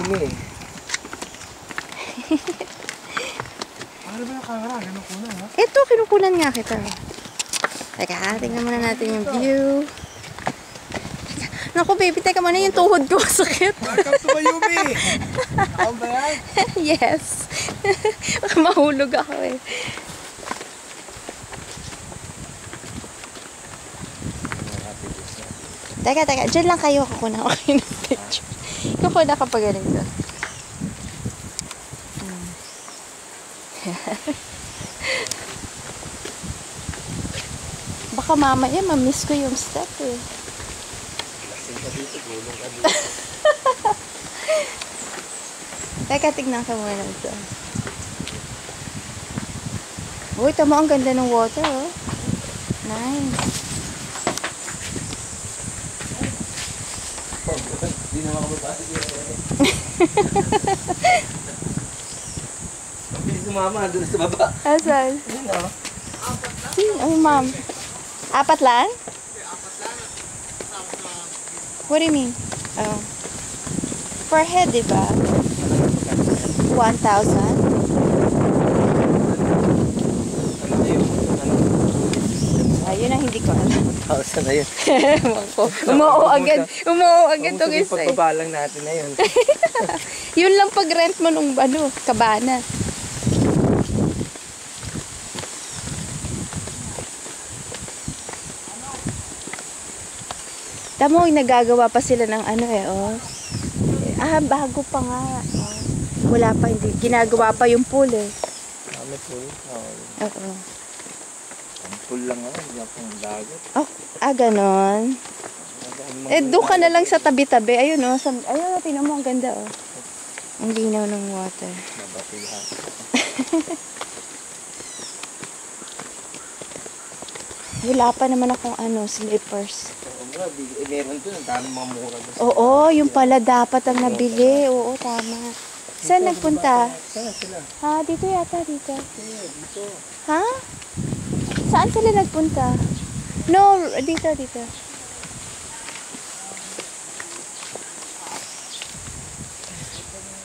Yumi. Ano ba yung camera? Kinukunan ha? Ito, kinukunan nga kita. Teka, tingnan muna natin yung view. Naku baby, teka muna yung tuhod ko. Sakit. Welcome to Yumi! Ako ba yan? Yes. Mahulog ako eh. Teka. Diyan lang kayo. Kukunan ko kayo ng picture. Kukunan ka pa ganito. Baka mamaya mamiss ko yung step eh. Lasing ka dito, gulong ka dito. Teka, tignan ka muna ito. Uy, tama, ang ganda ng water oh. Nice. Hindi naman ako mabasa dito. Hindi sumama, doon sa baba. Asan? Ayun o. Ay, ma'am. 4 lang? What do you mean? Oh. Per head, diba? 1,000? Ayun ang hindi ko alam. 1,000 na yun. Umuo agad. Umuo agad to guys. Pagbabalang natin na yun. Yun lang pag-rent mo nung kabana. Tamo, nagagawa pa sila ng ano eh, oh. Bago pa nga. Oh. Wala pa, hindi. Ginagawa pa yung pool eh. May pool? Oo. Ang pool lang ako, hindi ako ng dagat. Oh, ganon. Doon ka na lang sa tabi-tabi. Ayun oh. Ayun, tingnan mo, ang ganda oh. Ang linaw ng water. Nabatihan. Wala pa naman akong slippers. Meron doon, ang dami mga mura doon. Oo, yung pala dapat ang nabili. Oo, tama. Saan nagpunta? Saan sila? Ha, dito yata, dito. Dito. Ha? Saan sila nagpunta? No, dito.